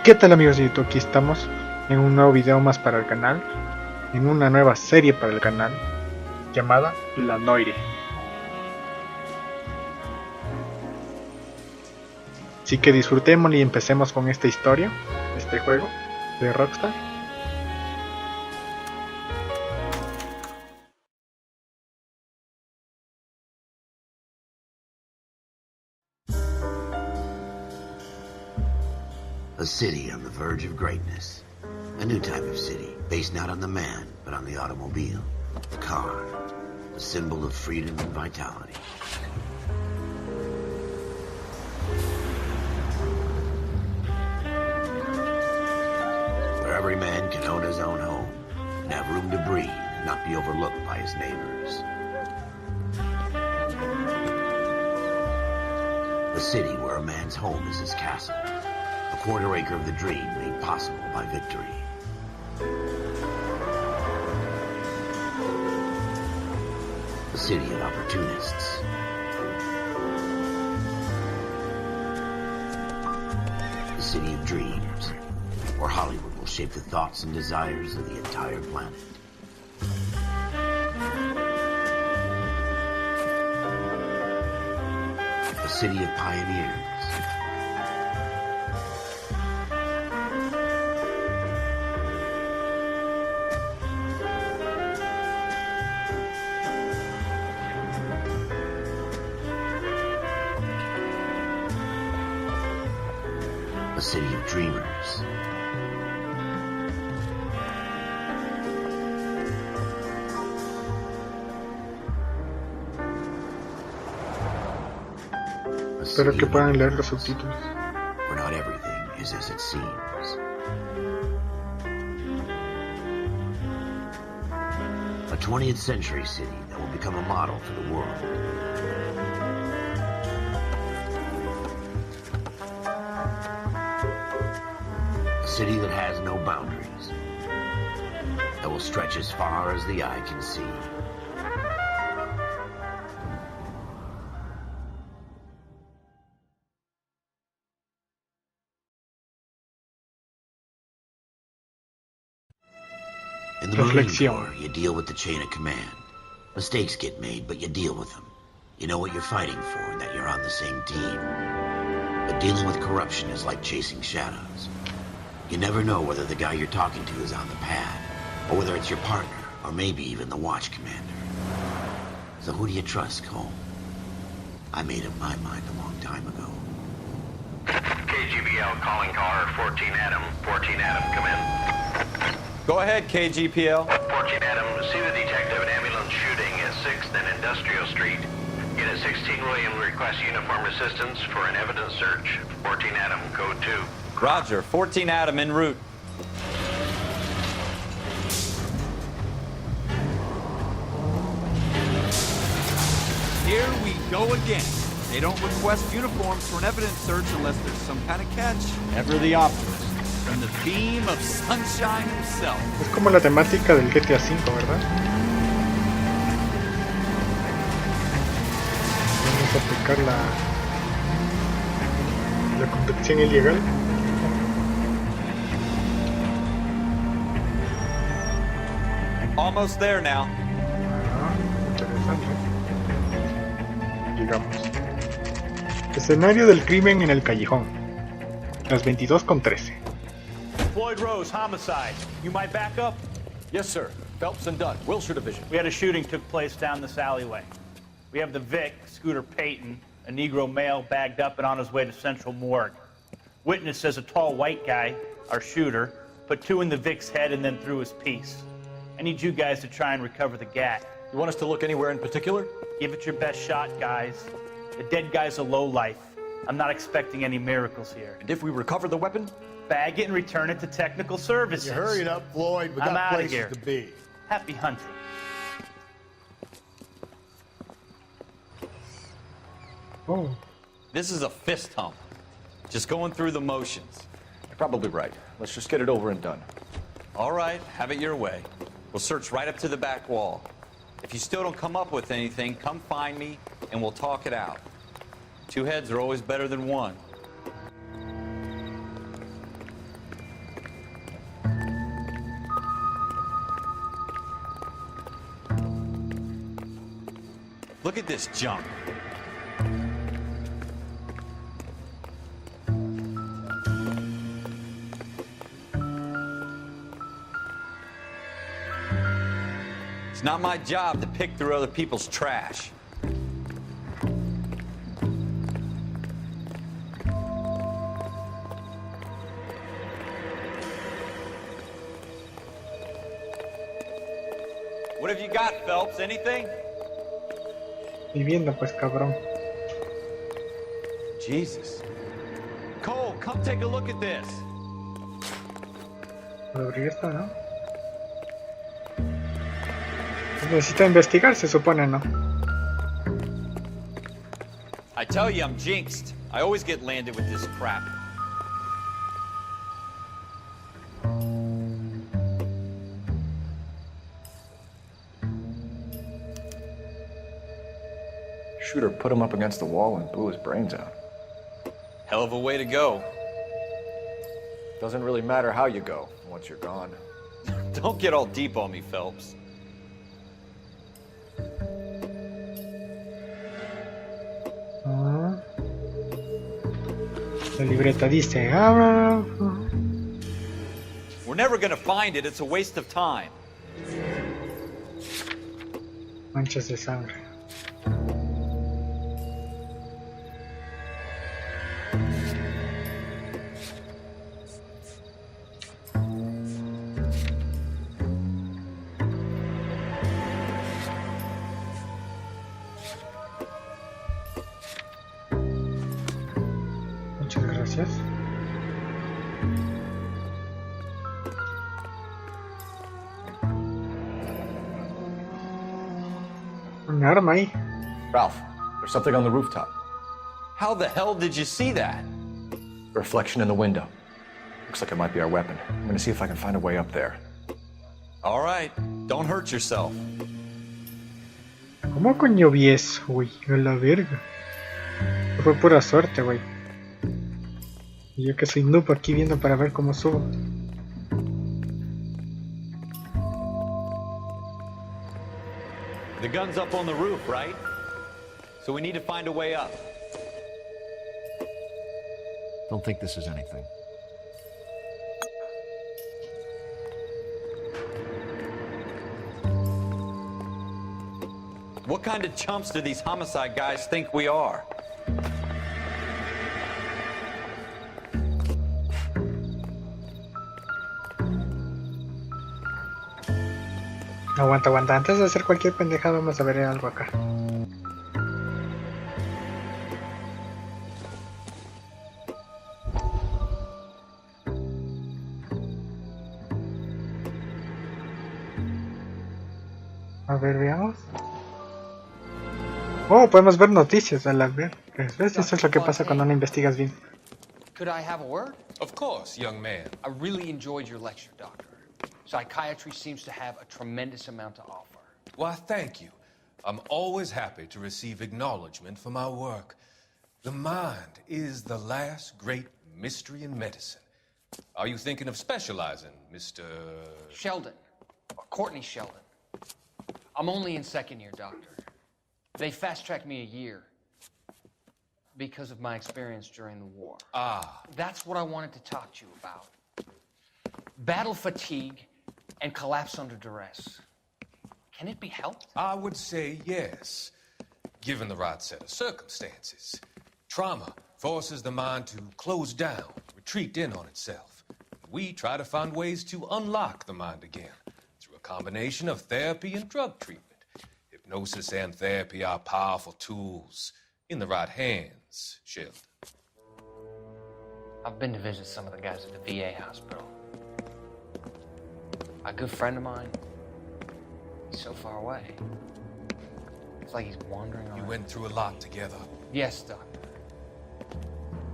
¿Qué tal amigos de YouTube? Aquí estamos en un nuevo video más para el canal, en una nueva serie para el canal llamada la Noire. Así que disfrutemos y empecemos con esta historia, este juego de Rockstar. A city on the verge of greatness. A new type of city, based not on the man, but on the automobile. The car. A symbol of freedom and vitality. Where every man can own his own home, and have room to breathe, and not be overlooked by his neighbors. A city where a man's home is his castle. A quarter acre of the dream made possible by victory. A city of opportunists. A city of dreams, where Hollywood will shape the thoughts and desires of the entire planet. A city of pioneers. A city of dreamers. Espero que puedan leer los subtítulos. Where not everything is as it seems. A 20th century city that will become a model for the world. A city that has no boundaries, that will stretch as far as the eye can see. In the Marine Corps, you deal with the chain of command. Mistakes get made, but you deal with them. You know what you're fighting for and that you're on the same team. But dealing with corruption is like chasing shadows. You never know whether the guy you're talking to is on the pad, or whether it's your partner, or maybe even the watch commander. So who do you trust, Cole? I made up my mind a long time ago. KGBL calling car 14 Adam. 14 Adam, come in. Go ahead, KGPL. 14 Adam, see the detective and ambulance shooting at 6th and Industrial Street. Unit 16 William requests uniform assistance for an evidence search. 14 Adam, code 2. Roger, 14 Adam en route. Here we go again. They don't request uniforms for an evidence search unless there's some kind of catch. Ever the optimist. From the beam of sunshine himself. Es como la temática del GTA V, ¿verdad? Vamos a aplicar la conducción ilegal. Almost there now. Interesante. Llegamos. Escenario del crimen en el callejón. Las 22:13. Floyd Rose, homicide. You might back up? Yes, sir. Phelps and Dunn, Wilshire Division. We had a shooting took place down this alleyway. We have the Vic, Scooter Payton, a Negro male bagged up and on his way to Central Morgue. Witness says a tall white guy, our shooter, put 2 in the Vic's head and then threw his piece. I need you guys to try and recover the gat. You want us to look anywhere in particular? Give it your best shot, guys. The dead guy's a lowlife. I'm not expecting any miracles here. And if we recover the weapon? Bag it and return it to technical services. You hurried up, Floyd. We I'm got outta places here. to be. Happy hunting. Oh. This is a fist hump. Just going through the motions. You're probably right. Let's just get it over and done. All right, have it your way. We'll search right up to the back wall. If you still don't come up with anything, come find me and we'll talk it out. 2 heads are always better than 1. Look at this junk. It's not my job to pick through other people's trash. What have you got, Phelps? Anything? Viviendo, pues, cabrón. Jesus. Cole, come take a look at this. ¿Puedo abrir esto, no? Necesita investigar, se supone, ¿no? I tell you, I'm jinxed. I always get landed with this crap. Shooter put him up against the wall and blew his brains out. Hell of a way to go. Doesn't really matter how you go once you're gone. Don't get all deep on me, Phelps. La libreta dice... We're never gonna find it. It's a waste of time. Manchas de sangre. Muchas gracias. Un arma ahí. Ralph, there's something on the rooftop. How the hell did you see that? Reflection in the window. Looks like it might be our weapon. I'm gonna see if I can find a way up there. All right, don't hurt yourself. ¿Cómo coño vi eso, güey? A la verga. Fue pura suerte, güey. Y yo que soy noob aquí viendo para ver cómo subo. The gun's up on the roof, right? So we need to find a way up. Don't think this is anything. What kind of chumps do these homicide guys think we are? Aguanta, aguanta. Antes de hacer cualquier pendejada vamos a ver algo acá. A ver, veamos. Oh, podemos ver noticias a la ver. ¿Ves? Eso es lo que pasa cuando no investigas bien. Could I have a word? Of course, young man. I really enjoyed your lecture, Doctor. Psychiatry seems to have a tremendous amount to offer. Why, thank you. I'm always happy to receive acknowledgement for my work. The mind is the last great mystery in medicine. Are you thinking of specializing, Mr. Sheldon, or Courtney Sheldon. I'm only in second year, Doctor. They fast-tracked me a year because of my experience during the war. Ah. That's what I wanted to talk to you about. Battle fatigue and collapse under duress. Can it be helped? I would say yes, given the right set of circumstances. Trauma forces the mind to close down, retreat in on itself. We try to find ways to unlock the mind again through a combination of therapy and drug treatment. Hypnosis and therapy are powerful tools in the right hands, Sheldon. I've been to visit some of the guys at the VA hospital. A good friend of mine, he's so far away. It's like he's wandering around. You went through a lot together. Yes, Doctor.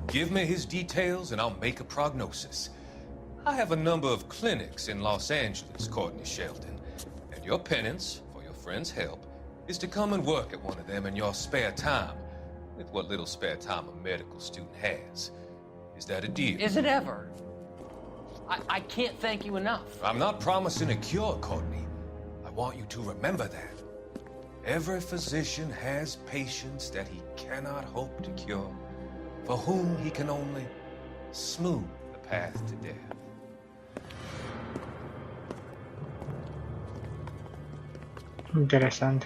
Give me his details and I'll make a prognosis. I have a number of clinics in Los Angeles, Courtney Sheldon, and your penance, for your friend's help, is to come and work at one of them in your spare time, with what little spare time a medical student has. Is that a deal? Is it ever? I can't thank you enough. I'm not promising a cure, Courtney. I want you to remember that. every physician has patients that he cannot hope to cure, for whom he can only smooth the path to death. Interesante.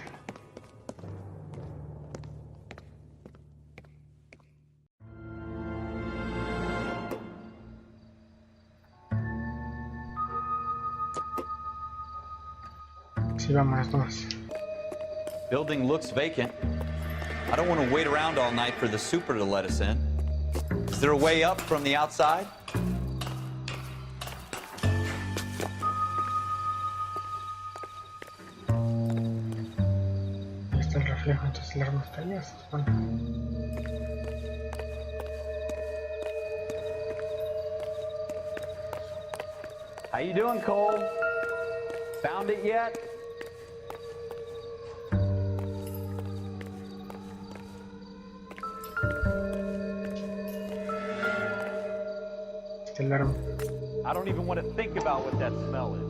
Sí, vámonos nomás. Building looks vacant. I don't want to wait around all night for the super to let us in. Is there a way up from the outside? Ahí está el reflejo, entonces el arma está allá. Bueno. How you doing, Cole? Found it yet? Está el arma. I don't even want to think about what that smell is.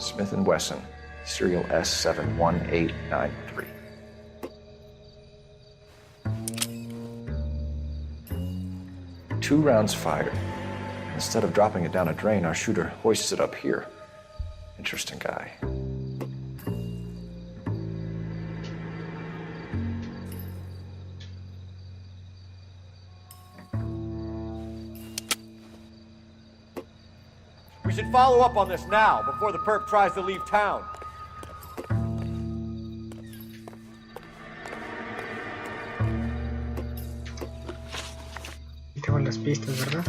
Smith & Wesson, serial S71893. Two rounds fired. Instead of dropping it down a drain, our shooter hoists it up here. Interesting guy. We should follow up on this now, before the perp tries to leave town. Y tengo las pistas, ¿verdad?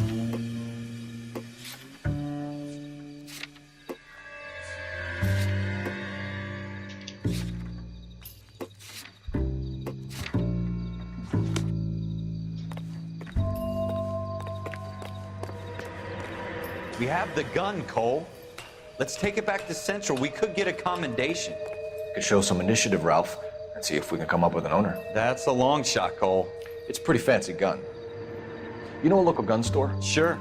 We have the gun, Cole. Let's take it back to Central. We could get a commendation. Could show some initiative, Ralph, and see if we can come up with an owner. That's a long shot, Cole. It's a pretty fancy gun. You know a local gun store? Sure.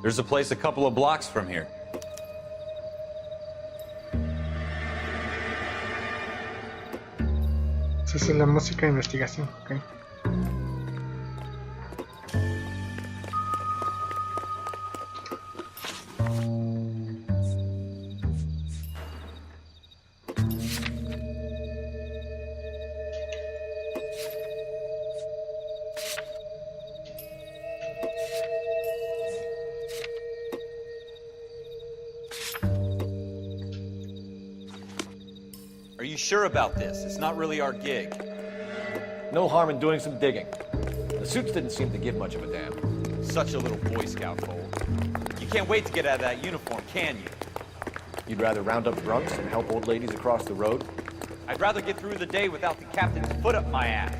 There's a place a couple of blocks from here. Esa es la música de investigación, ok. Are you sure about this? It's not really our gig. No harm in doing some digging. The suits didn't seem to give much of a damn. Such a little Boy Scout, Cole. You can't wait to get out of that uniform, can you? You'd rather round up drunks and help old ladies across the road? I'd rather get through the day without the captain's foot up my ass.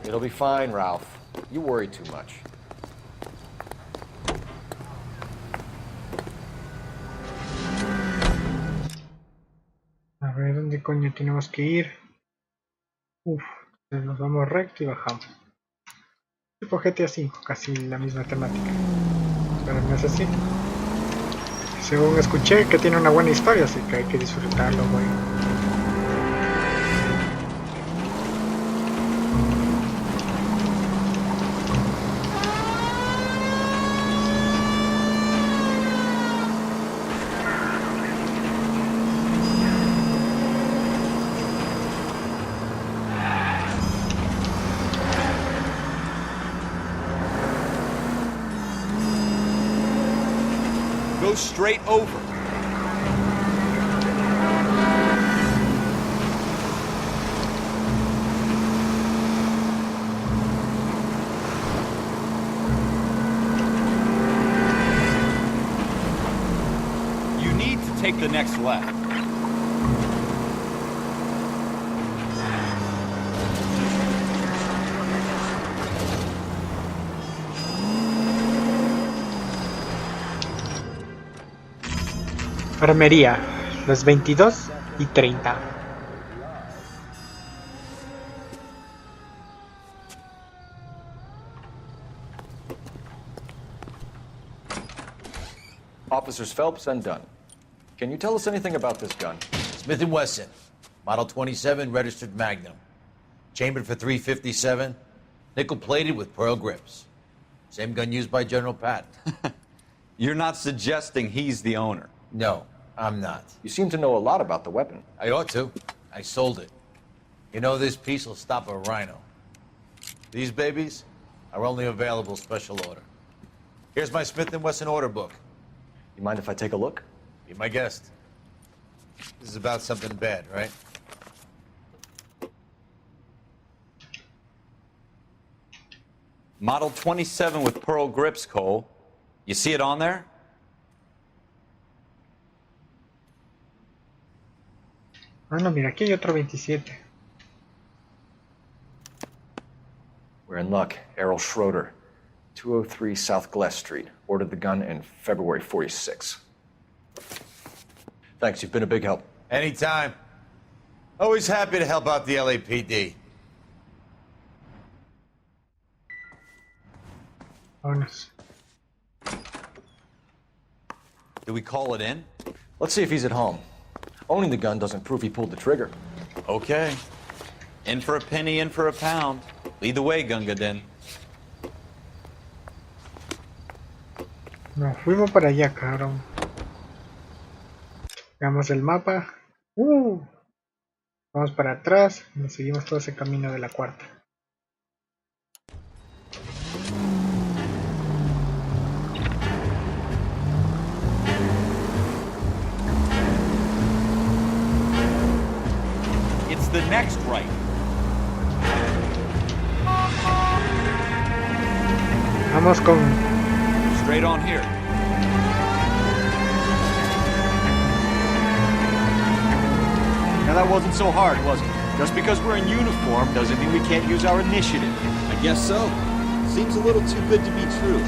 It'll be fine, Ralph. You worry too much. A ver, ¿dónde coño tenemos que ir? Uf, nos vamos recto y bajamos. Tipo GTA 5, casi la misma temática. Pero no es así. Según escuché que tiene una buena historia, así que hay que disfrutarlo, güey. Go straight over. You need to take the next left. Armería, las 22:30. Officers Phelps and Dunn. Can you tell us anything about this gun? Smith & Wesson, Model 27, registered Magnum. Chambered for .357, nickel-plated with pearl grips. Same gun used by General Patton. You're not suggesting he's the owner? No, I'm not. You seem to know a lot about the weapon. I ought to. I sold it. You know, this piece will stop a rhino. These babies are only available special order. Here's my Smith & Wesson order book. You mind if I take a look? Be my guest. This is about something bad, right? Model 27 with pearl grips, Cole. You see it on there? Ah, no, mira, aquí hay otro 27. We're in luck. Errol Schroeder, 203 South Glass Street. Ordered the gun in February '46. Thanks, you've been a big help. Anytime. Always happy to help out the LAPD. Vámonos. Do we call it in? Let's see if he's at home. Owning the gun doesn't prove he pulled the trigger. Okay. In for a penny, in for a pound. Lead the way, Gunga Din. Nos fuimos para allá, cabrón. Veamos el mapa. Vamos para atrás. Nos seguimos todo ese camino de la cuarta. It's the next right. Vamos con... Straight on here. Now that wasn't so hard, was it? Just because we're in uniform doesn't mean we can't use our initiative. I guess so. Seems a little too good to be true.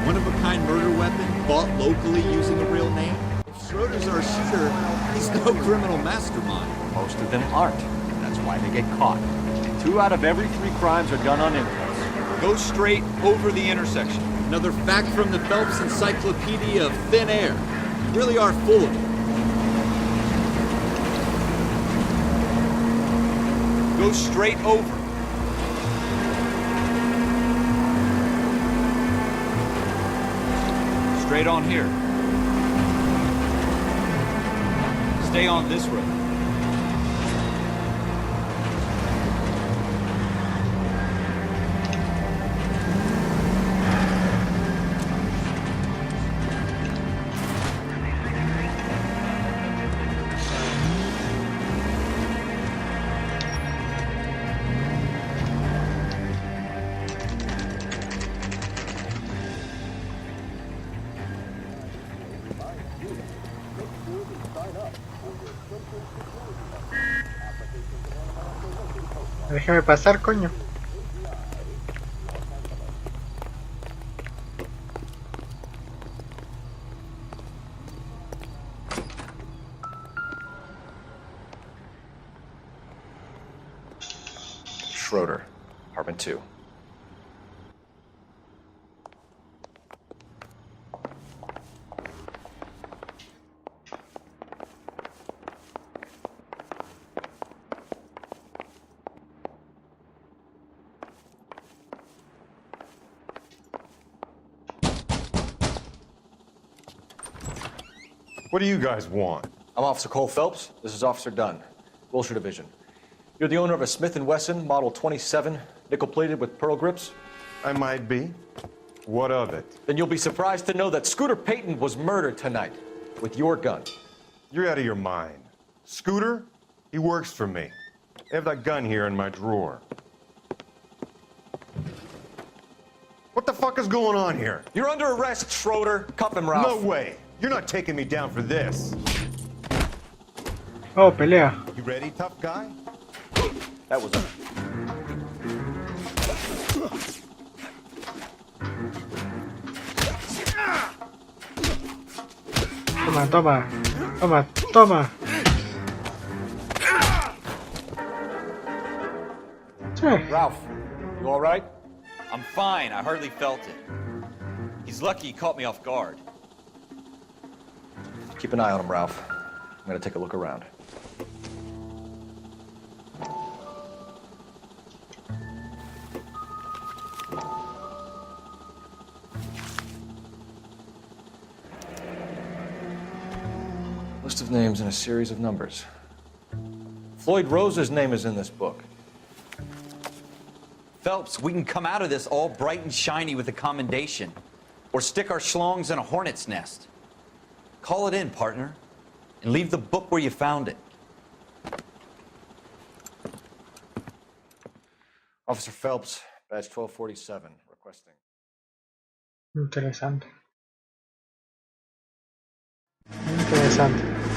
One-of-a-kind murder weapon bought locally using a real name. If Schroeder's our shooter, he's no criminal mastermind. Most of them aren't. That's why they get caught. 2 out of every 3 crimes are done on impulse. Go straight over the intersection. Another fact from the Phelps Encyclopedia of Thin Air. You really are full of it. Go straight over. Straight on here. Stay on this road. Déjame pasar, coño. Schroeder, apartment 2. What do you guys want? I'm Officer Cole Phelps. This is Officer Dunn, Wilshire Division. You're the owner of a Smith & Wesson Model 27, nickel-plated with pearl grips? I might be. What of it? Then you'll be surprised to know that Scooter Payton was murdered tonight with your gun. You're out of your mind. Scooter? He works for me. I have that gun here in my drawer. What the fuck is going on here? You're under arrest, Schroeder. Cuff him, Ralph. No way. You're not taking me down for this. Oh, pelea. You ready, tough guy? That was it. Toma, toma. Toma, toma. Ralph, you all right? I'm fine. I hardly felt it. He's lucky he caught me off guard. Keep an eye on him, Ralph. I'm gonna take a look around. List of names and a series of numbers. Floyd Rose's name is in this book. Phelps, we can come out of this all bright and shiny with a commendation. Or stick our schlongs in a hornet's nest. Call it in, partner. And leave the book where you found it. Officer Phelps, badge 1247, requesting. Interesante. Interesante.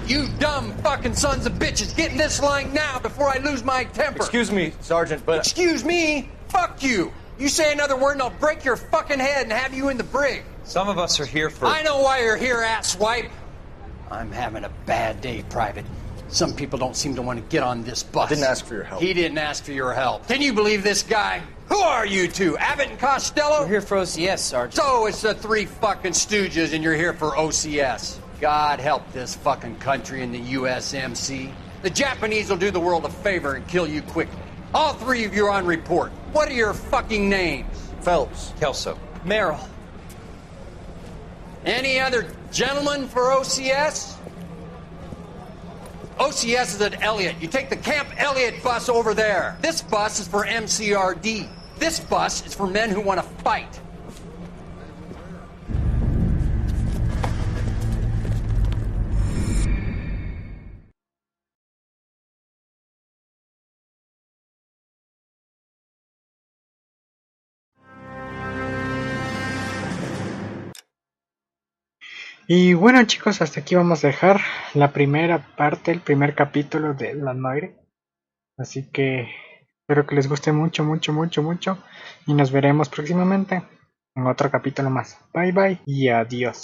You dumb fucking sons of bitches, get in this line now before I lose my temper. Excuse me, Sergeant, but... Excuse me? Fuck you. You say another word and I'll break your fucking head and have you in the brig. Some of us are here for... I know why you're here, asswipe. I'm having a bad day, Private. Some people don't seem to want to get on this bus. I didn't ask for your help. He didn't ask for your help. Can you believe this guy? Who are you two? Abbott and Costello? We're here for OCS, Sergeant. So it's the three fucking stooges and you're here for OCS. God help this fucking country and the USMC. The Japanese will do the world a favor and kill you quickly. All three of you are on report. What are your fucking names? Phelps. Kelso. Merrill. Any other gentlemen for OCS? OCS is at Elliott. You take the Camp Elliott bus over there. This bus is for MCRD. This bus is for men who want to fight. Y bueno, chicos, hasta aquí vamos a dejar la primera parte, el primer capítulo de la Noire. Así que espero que les guste mucho, mucho, mucho, mucho. Y nos veremos próximamente en otro capítulo más. Bye bye y adiós.